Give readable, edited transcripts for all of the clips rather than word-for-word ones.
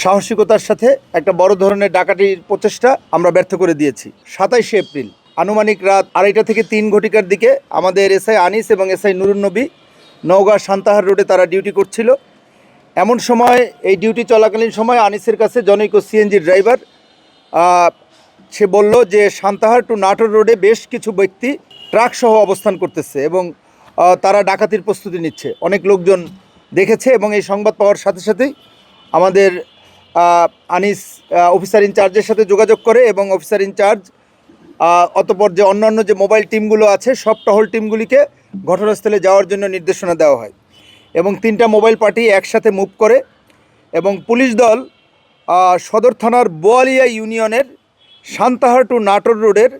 সাহসিকতার সাথে একটা বড় ধরনের ডাকাতির প্রচেষ্টা আমরা ব্যর্থ করে দিয়েছি। 27শে এপ্রিল আনুমানিক রাত 2:30 থেকে 3 ঘটিকার দিকে আমাদের এসআই আনিস এবং এসআই নুরুন নবী নওগাঁ সান্তাহার রোডে তারা ডিউটি করছিল। এমন সময় এই ডিউটি চলাকালীন সময় আনিসের কাছে জনৈক সিএনজি ড্রাইভার সে বলল যে সান্তাহার টু নাটোর রোডে বেশ কিছু ব্যক্তি ট্রাক সহ অবস্থান করতেছে এবং তারা ডাকাতির প্রস্তুতি নিচ্ছে। অনেক লোকজন দেখেছে এবং এই সংবাদ পাওয়ার সাথে সাথেই আমাদের আনিস অফিসার ইনচার্জের সাথে যোগাযোগ করে এবং অফিসার ইনচার্জ অতঃপর যে অন্যান্য যে মোবাইল টিমগুলো আছে সব টহল টিমগুলিকে ঘটনাস্থলে যাওয়ার জন্য নির্দেশনা দেওয়া হয় এবং 3টা মোবাইল পার্টি একসাথে মুভ করে এবং পুলিশ দল সদর থানার বোয়ালিয়া ইউনিয়নের সান্তাহার টু নাটোর রোডের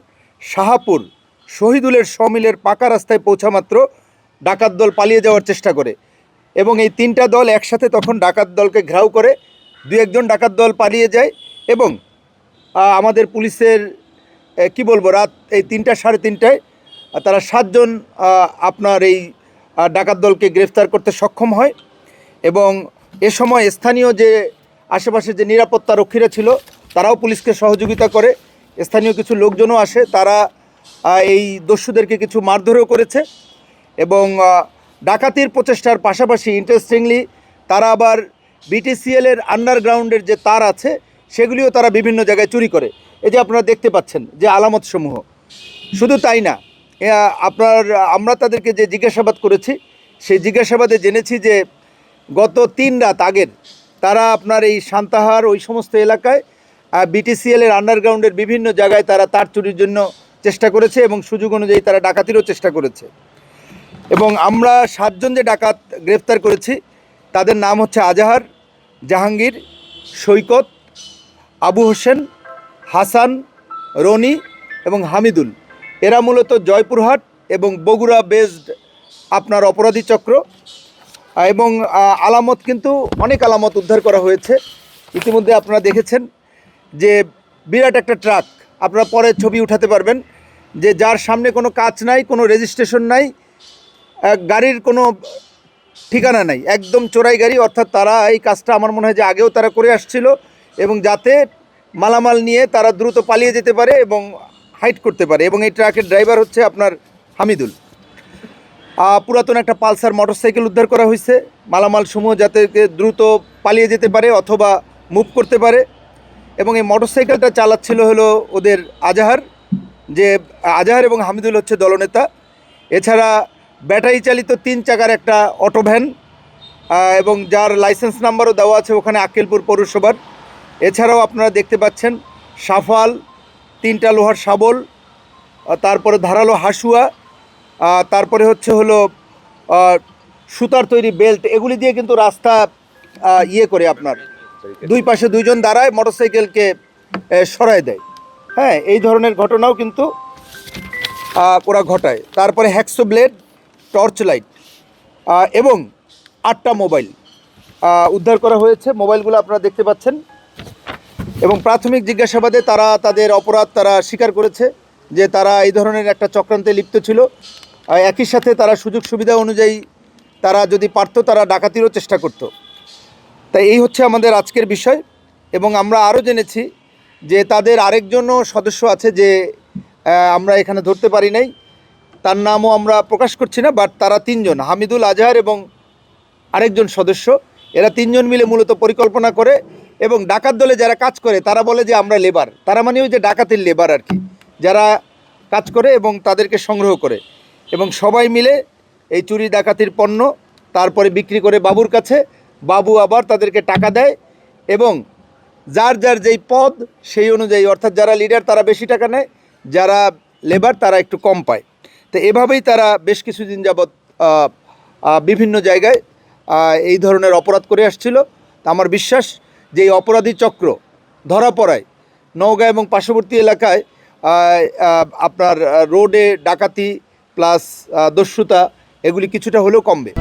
শাহাপুর শহীদুলের সমিলের পাকা রাস্তায় পৌঁছামাত্র ডাকাত দল পালিয়ে যাওয়ার চেষ্টা করে এবং এই 3টা দল একসাথে তখন ডাকাত দলকে ঘেরাও করে 2-1 ডাকাত দল পালিয়ে যায় এবং আমাদের পুলিশের কি বলবো রাত এই 3টা সাড়ে 3টায় তারা 7 জন আপনার এই ডাকাত দলকে গ্রেফতার করতে সক্ষম হয় এবং এ সময় স্থানীয় যে আশেপাশে যে নিরাপত্তা রক্ষীরা ছিল তারাও পুলিশকে সহযোগিতা করে। স্থানীয় কিছু লোকজনও আসে, তারা এই দস্যুদেরকে কিছু মারধরও করেছে এবং ডাকাতির প্রচেষ্টার পাশাপাশি ইন্টারেস্টিংলি তারা আবার বিটিসিএলের আন্ডারগ্রাউন্ডের যে তার আছে সেগুলিও তারা বিভিন্ন জায়গায় চুরি করে। এই যে আপনারা দেখতে পাচ্ছেন যে আলামতসমূহ। শুধু তাই না, আমরা তাদেরকে যে জিজ্ঞাসাবাদ করেছি সেই জিজ্ঞাসাবাদে জেনেছি যে গত 3 রাত আগের তারা আপনার এই সান্তাহার ওই সমস্ত এলাকায় বিটিসিএলের আন্ডারগ্রাউন্ডের বিভিন্ন জায়গায় তারা তার চুরির জন্য চেষ্টা করেছে এবং সুযোগ অনুযায়ী তারা ডাকাতিরও চেষ্টা করেছে এবং আমরা 7 জন যে ডাকাত গ্রেফতার করেছি তাদের নাম হচ্ছে আজাহার, জাহাঙ্গীর, সৈকত, আবু হোসেন, হাসান, রনি এবং হামিদুল। এরা মূলত জয়পুরহাট এবং বগুড়া বেসড আপনার অপরাধী চক্র এবং আলামত কিন্তু অনেক আলামত উদ্ধার করা হয়েছে। ইতিমধ্যে আপনারা দেখেছেন যে বিরাট একটা ট্রাক, আপনারা পরে ছবি উঠাতে পারবেন, যে যার সামনে কোনো কাচ নাই, কোনো রেজিস্ট্রেশন নাই, গাড়ির কোনো ঠিকানা নাই, একদম চোরাই গাড়ি। অর্থাৎ তারা এই কাজটা আমার মনে হয় যে আগেও তারা করে আসছিল এবং যাতে মালামাল নিয়ে তারা দ্রুত পালিয়ে যেতে পারে এবং হাইড করতে পারে। এবং এই ট্রাকের ড্রাইভার হচ্ছে আপনার হামিদুল। পুরাতন একটা পালসার মোটরসাইকেল উদ্ধার করা হয়েছে মালামাল সমূহ যাতে দ্রুত পালিয়ে যেতে পারে অথবা মুভ করতে পারে এবং এই মোটরসাইকেলটা চালাচ্ছিল হলো ওদের আজাহার এবং হামিদুল হচ্ছে দলনেতা। এছাড়া ব্যাটারি চালিত 3 চাকার একটা অটো ভ্যান এবং যার লাইসেন্স নাম্বারও দেওয়া আছে ওখানে আক্কেলপুর পৌরসভার। এছাড়াও আপনারা দেখতে পাচ্ছেন সাফাল, 3টা লোহার শাবল, তারপরে ধারালো হাসুয়া, তারপরে হচ্ছে হলো সুতার তৈরি বেল্ট, এগুলি দিয়ে কিন্তু রাস্তা করে আপনার 2 পাশে 2 জন দাঁড়ায় মোটরসাইকেলকে সরায় দেয়। হ্যাঁ, এই ধরনের ঘটনাও কিন্তু ওরা ঘটায়। তারপরে হ্যাকসো ব্লেড, টর্চ লাইট এবং 8টা মোবাইল উদ্ধার করা হয়েছে। মোবাইলগুলো আপনারা দেখতে পাচ্ছেন এবং প্রাথমিক জিজ্ঞাসাবাদে তারা তাদের অপরাধ তারা স্বীকার করেছে যে তারা এই ধরনের একটা চক্রান্তে লিপ্ত ছিল। একই সাথে তারা সুযোগ সুবিধা অনুযায়ী তারা যদি পারত তারা ডাকাতিরও চেষ্টা করত। তাই এই হচ্ছে আমাদের আজকের বিষয় এবং আমরা আরও জেনেছি যে তাদের আরেকজনও সদস্য আছে যে আমরা এখানে ধরতে পারি নাই, তার নামও আমরা প্রকাশ করছি না, বাট তারা 3 জন, হামিদুল, আজহার এবং আরেকজন সদস্য, এরা 3 জন মিলে মূলত পরিকল্পনা করে এবং ডাকাত দলে যারা কাজ করে তারা বলে যে আমরা লেবার, তারা মানে ওই যে ডাকাতের লেবার আর কি, যারা কাজ করে এবং তাদেরকে সংগ্রহ করে এবং সবাই মিলে এই চুরি ডাকাতির পণ্য তারপরে বিক্রি করে বাবুর কাছে। বাবু আবার তাদেরকে টাকা দেয় এবং যার যার যেই পদ সেই অনুযায়ী, অর্থাৎ যারা লিডার তারা বেশি টাকা নেয়, যারা লেবার তারা একটু কম পায়। তো এভাবেই তারা বেশ কিছুদিন যাবৎ বিভিন্ন জায়গায় এই ধরনের অপরাধ করে আসছিল। আমার বিশ্বাস যে এই অপরাধী চক্র ধরা পড়ায় নওগাঁ এবং পার্শ্ববর্তী এলাকায় আপনার রোডে ডাকাতি প্লাস দস্যুতা এগুলি কিছুটা হলেও কমবে।